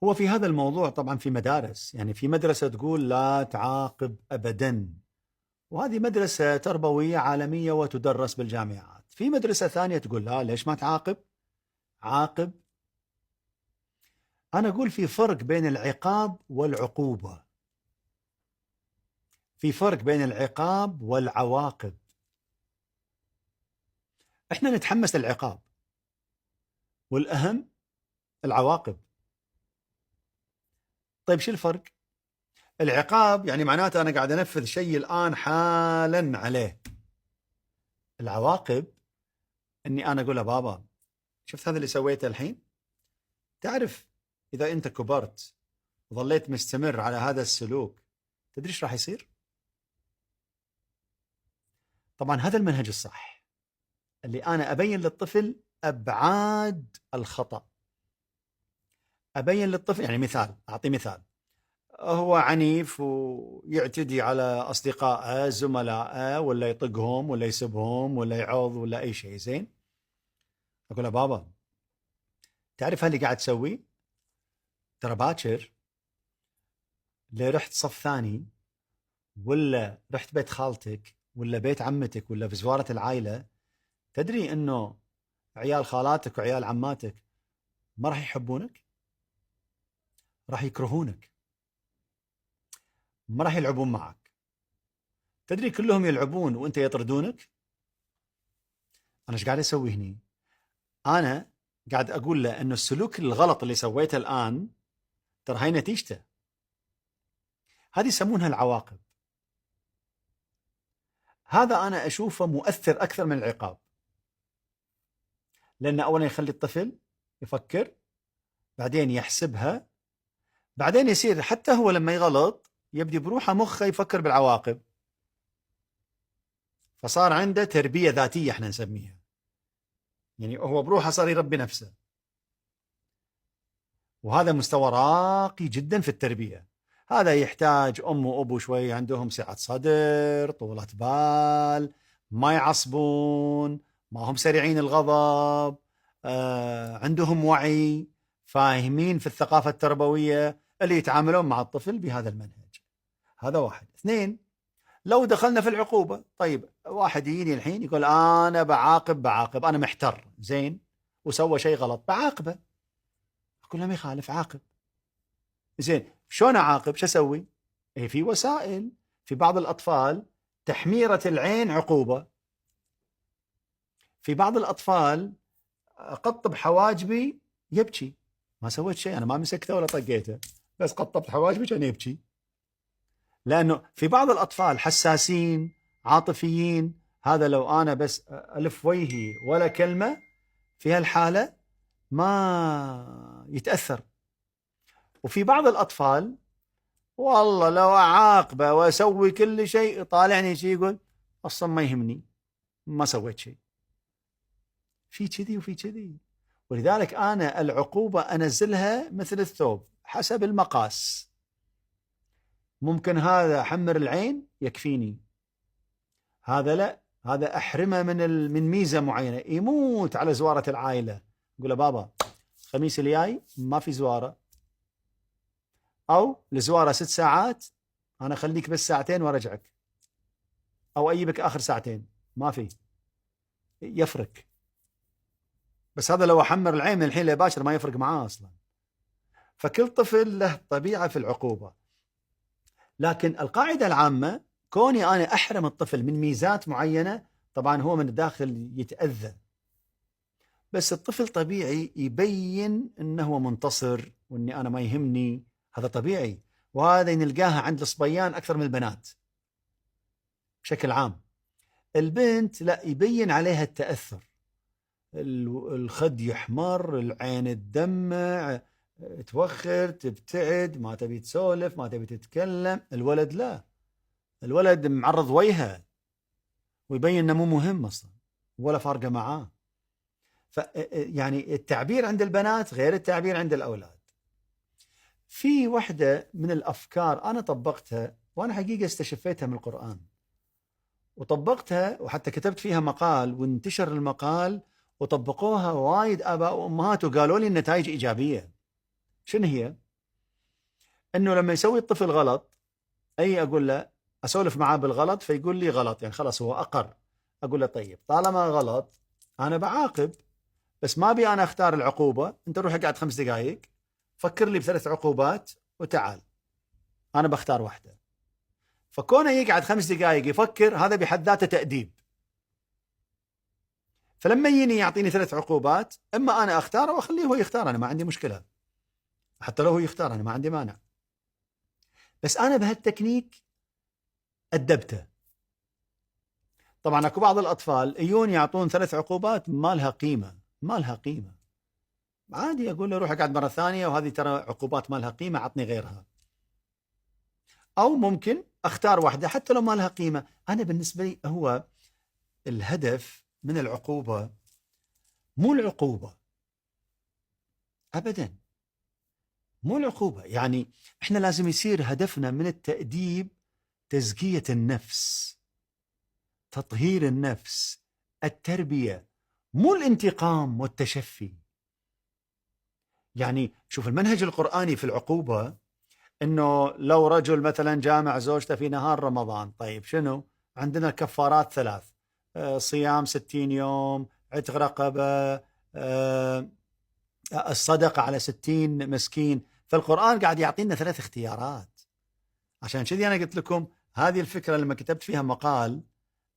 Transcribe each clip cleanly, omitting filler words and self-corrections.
هو في هذا الموضوع طبعا في مدارس، يعني في مدرسة تقول لا تعاقب أبدا، وهذه مدرسة تربوية عالمية وتدرس بالجامعات. في مدرسة ثانية تقول لا، ليش ما تعاقب؟ عاقب. أنا أقول في فرق بين العقاب والعقوبة، في فرق بين العقاب والعواقب. احنا نتحمس للعقاب، والأهم العواقب. طيب شو الفرق؟ العقاب يعني معناته أنا قاعد أنفذ شيء الآن حالا عليه. العواقب أني أنا أقول له بابا شفت هذا اللي سويته الحين؟ تعرف إذا أنت كبرت وظليت مستمر على هذا السلوك تدري ايش راح يصير؟ طبعا هذا المنهج الصح، اللي أنا أبين للطفل أبعاد الخطأ. أبين للطفل، يعني مثال، أعطي مثال، هو عنيف ويعتدي على أصدقائه زملائه، ولا يطقهم ولا يسبهم ولا يعض ولا أي شيء، زين؟ أقول له بابا تعرف هاللي قاعد تسويه؟ ترى باكر ليه رحت صف ثاني، ولا رحت بيت خالتك ولا بيت عمتك ولا في زوارة العائلة، تدري أنه عيال خالاتك وعيال عماتك ما راح يحبونك، راح يكرهونك، ما راح يلعبون معك. تدري كلهم يلعبون وانت يطردونك. انا ايش قاعد اسوي هني؟ انا قاعد اقول له انه السلوك الغلط اللي سويته الان ترى هاي نتيجته. هذه يسمونها العواقب. هذا انا اشوفه مؤثر اكثر من العقاب، لانه اولا يخلي الطفل يفكر، بعدين يحسبها، بعدين يصير حتى هو لما يغلط يبدي بروحه مخه يفكر بالعواقب، فصار عنده تربية ذاتية احنا نسميها، يعني هو بروحه صار يربي نفسه. وهذا مستوى راقي جدا في التربية. هذا يحتاج أم وأبو شوي عندهم سعة صدر، طولة بال، ما يعصبون، ما هم سريعين الغضب، عندهم وعي، فاهمين في الثقافة التربوية، اللي يتعاملون مع الطفل بهذا المنهج. هذا واحد. اثنين، لو دخلنا في العقوبة، طيب واحد يجيني الحين يقول أنا بعاقب، أنا محتر، زين، وسوى شيء غلط، بعاقبه. أقول له ما يخالف، عاقب. زين، شلون أعاقب؟ شو أسوي؟ إيه، في وسائل. في بعض الأطفال تحميرة العين عقوبة. في بعض الأطفال أقطب حواجبي يبكي، ما سويت شيء، أنا ما مسكته ولا طقيته، بس قطبت حواجبي كان يبكي. لأنه في بعض الأطفال حساسين عاطفيين، هذا لو أنا بس ألف وجهي ولا كلمة في هالحالة ما يتأثر. وفي بعض الأطفال والله لو أعاقبه وأسوي كل شيء طالعني شيء يقول أصلا ما يهمني، ما سويت شيء. في كذي وفي كذي. ولذلك أنا العقوبة أنزلها مثل الثوب حسب المقاس. ممكن هذا أحمر العين يكفيني، هذا لا، هذا أحرمه من ميزة معينة يموت على زوارة العائلة. أقول له بابا الخميس الجاي ما في زوارة، أو الزوارة 6 ساعات، أنا أخليك بس ساعتين وأرجعك، أو أجيبك آخر ساعتين، ما في. يفرق. بس هذا لو أحمر العين من الحين لباشر ما يفرق معاه أصلا. فكل طفل له طبيعة في العقوبة. لكن القاعدة العامة، كوني أنا أحرم الطفل من ميزات معينة، طبعا هو من الداخل يتأذى، بس الطفل طبيعي يبين أنه منتصر وأني أنا ما يهمني، هذا طبيعي. وهذا نلقاها عند الصبيان أكثر من البنات بشكل عام. البنت لا، يبين عليها التأثر، الخد يحمر، العين تدمع، توخر، تبتعد، ما تبي تسولف، ما تبي تتكلم. الولد لا، الولد معرض وجهه ويبين انه مو مهم اصلا ولا فارقه معاه. يعني التعبير عند البنات غير التعبير عند الاولاد. في وحده من الافكار انا طبقتها، وانا حقيقه استشفيتها من القران، وطبقتها وحتى كتبت فيها مقال وانتشر المقال، وطبقوها وايد اباء وامهات وقالوا لي النتائج ايجابيه. شنو هي؟ انه لما يسوي الطفل غلط، اي اقول له اسولف معاه بالغلط فيقول لي غلط، يعني خلاص هو اقر. اقول له طيب طالما غلط انا بعاقب، بس ما ابي انا اختار العقوبه، انت روح اقعد 5 دقائق فكر لي ب3 عقوبات وتعال، انا بختار واحده. فكونه يقعد 5 دقائق يفكر هذا بحد ذاته تأديب. فلما يجيني يعطيني 3 عقوبات، اما انا اختار او اخليه هو يختار، انا ما عندي مشكله، حتى لو هو يختار انا ما عندي مانع. بس انا بهالتكنيك ادبته. طبعا اكو بعض الاطفال يجون يعطون 3 عقوبات ما لها قيمه، ما لها قيمه، عادي اقول له روح اقعد مره ثانيه وهذه ترى عقوبات ما لها قيمه عطني غيرها. او ممكن اختار واحده حتى لو ما لها قيمه. انا بالنسبه لي هو الهدف من العقوبه مو العقوبه ابدا، مو العقوبه. يعني احنا لازم يصير هدفنا من التأديب تزكيه النفس، تطهير النفس، التربيه، مو الانتقام والتشفي. يعني شوف المنهج القرآني في العقوبة، انه لو رجل مثلا جامع زوجته في نهار رمضان، طيب شنو عندنا؟ كفارات 3، صيام 60 يوم، عتق رقبة، الصدقة على 60 مسكين. فالقرآن قاعد يعطينا 3 اختيارات. عشان كذي أنا قلت لكم هذه الفكرة لما كتبت فيها مقال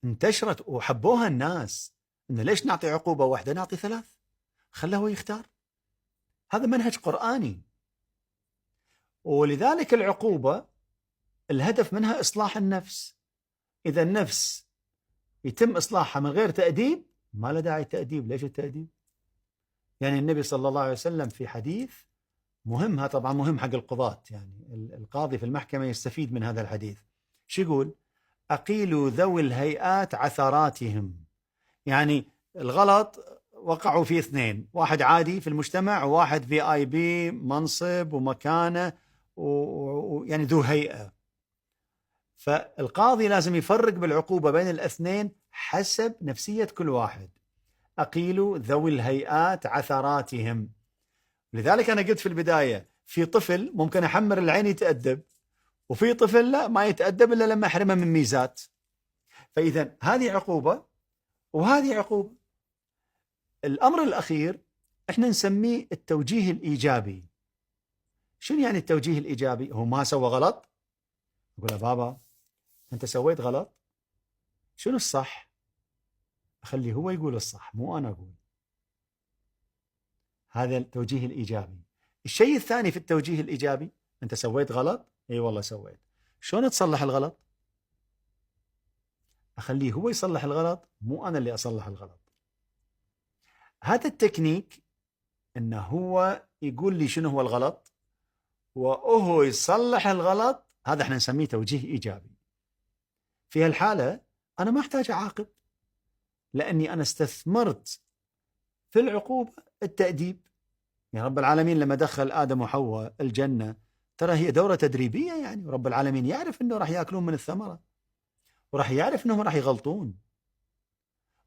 انتشرت وحبوها الناس، إنه ليش نعطي عقوبة واحدة، نعطي 3، خله هو يختار. هذا منهج قرآني. ولذلك العقوبة الهدف منها إصلاح النفس. إذا النفس يتم إصلاحها من غير تأديب، ما له داعي التأديب. ليش التأديب؟ يعني النبي صلى الله عليه وسلم في حديث مهم، طبعا مهم حق القضاة، يعني القاضي في المحكمة يستفيد من هذا الحديث. شو يقول؟ أقيلوا ذوي الهيئات عثراتهم. يعني الغلط وقعوا فيه 2، واحد عادي في المجتمع وواحد VIP منصب ومكانة ويعني ذو هيئة. فالقاضي لازم يفرق بالعقوبة بين الاثنين حسب نفسية كل واحد. أقيلوا ذوي الهيئات عثراتهم. لذلك أنا قلت في البداية في طفل ممكن أحمر العين يتأدب، وفي طفل لا ما يتأدب إلا لما أحرمه من ميزات. فإذا هذه عقوبة وهذه عقوبة. الأمر الأخير إحنا نسميه التوجيه الإيجابي. شنو يعني التوجيه الإيجابي؟ هو ما سوى غلط، أقول له بابا أنت سويت غلط، شنو الصح؟ أخليه هو يقول الصح مو أنا أقول. هذا التوجيه الإيجابي. الشيء الثاني في التوجيه الإيجابي، أنت سويت غلط؟ أي والله سويت، شلون تصلح الغلط؟ أخليه هو يصلح الغلط مو أنا اللي أصلح الغلط. هذا التكنيك أنه هو يقول لي شنو هو الغلط وهو يصلح الغلط، هذا احنا نسميه توجيه إيجابي. في هالحالة أنا ما أحتاج أعاقب، لأني أنا استثمرت في العقوبة التأديب. يعني رب العالمين لما دخل آدم وحواء الجنة ترى هي دورة تدريبية، يعني رب العالمين يعرف أنه راح يأكلون من الثمرة، وراح يعرف أنهم راح يغلطون،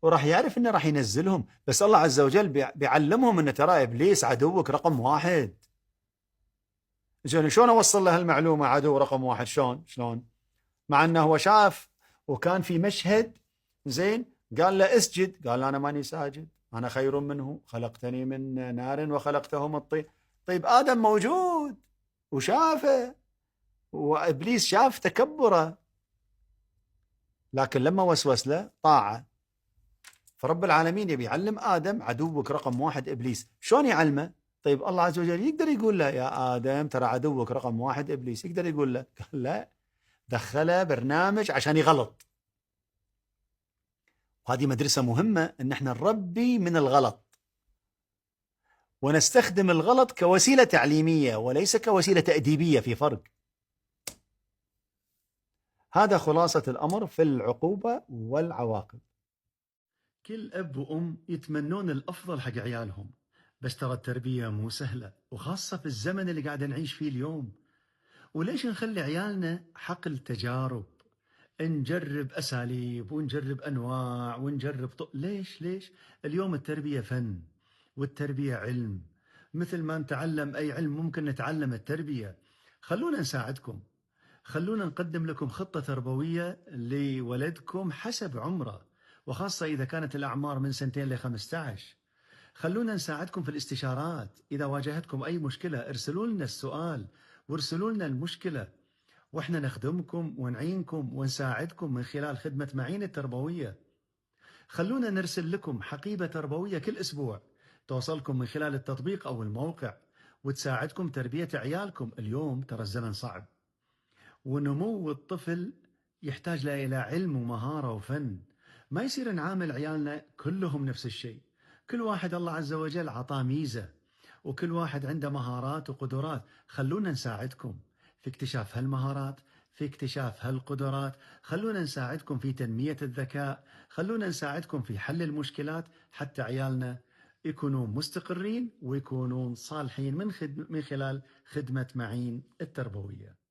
وراح يعرف أنه راح ينزلهم، بس الله عز وجل بيعلمهم أنه ترى إبليس عدوك رقم 1. زين شلون أوصل له المعلومة عدو رقم 1؟ شلون؟ مع أنه هو شاف وكان في مشهد، زين قال له اسجد، قال أنا ماني ساجد، أنا خير منه، خلقتني من نار وخلقته من طين. طيب آدم موجود وشافه، وإبليس شاف تكبره، لكن لما وسوس له طاعة. فرب العالمين يبي يعلم آدم عدوك رقم 1 إبليس. شلون يعلمه؟ طيب الله عز وجل يقدر يقول له يا آدم ترى عدوك رقم 1 إبليس، يقدر يقول له؟ قال لا، دخله برنامج عشان يغلط. وهذه مدرسة مهمة ان احنا نربي من الغلط، ونستخدم الغلط كوسيلة تعليمية وليس كوسيلة تأديبية، في فرق. هذا خلاصة الأمر في العقوبة والعواقب. كل أب وأم يتمنون الأفضل حق عيالهم، بس ترى التربية مو سهلة، وخاصة في الزمن اللي قاعد نعيش فيه اليوم. وليش نخلي عيالنا حقل تجارب؟ نجرب أساليب ونجرب أنواع ونجرب ليش؟ اليوم التربية فن والتربية علم. مثل ما نتعلم أي علم ممكن نتعلم التربية. خلونا نساعدكم، خلونا نقدم لكم خطة تربوية لولدكم حسب عمره، وخاصة إذا كانت الأعمار من 2 ل15. خلونا نساعدكم في الاستشارات، إذا واجهتكم أي مشكلة ارسلوا لنا السؤال وارسلوا لنا المشكلة، وإحنا نخدمكم ونعينكم ونساعدكم من خلال خدمة معين التربوية. خلونا نرسل لكم حقيبة تربوية كل أسبوع توصلكم من خلال التطبيق أو الموقع، وتساعدكم تربية عيالكم. اليوم ترى الزمن صعب، ونمو الطفل يحتاج له إلى علم ومهارة وفن. ما يصير نعامل عيالنا كلهم نفس الشيء، كل واحد الله عز وجل عطاه ميزة، وكل واحد عنده مهارات وقدرات. خلونا نساعدكم في اكتشاف هالمهارات، في اكتشاف هالقدرات. خلونا نساعدكم في تنمية الذكاء، خلونا نساعدكم في حل المشكلات، حتى عيالنا يكونون مستقرين ويكونون صالحين من خلال خدمة معين التربوية.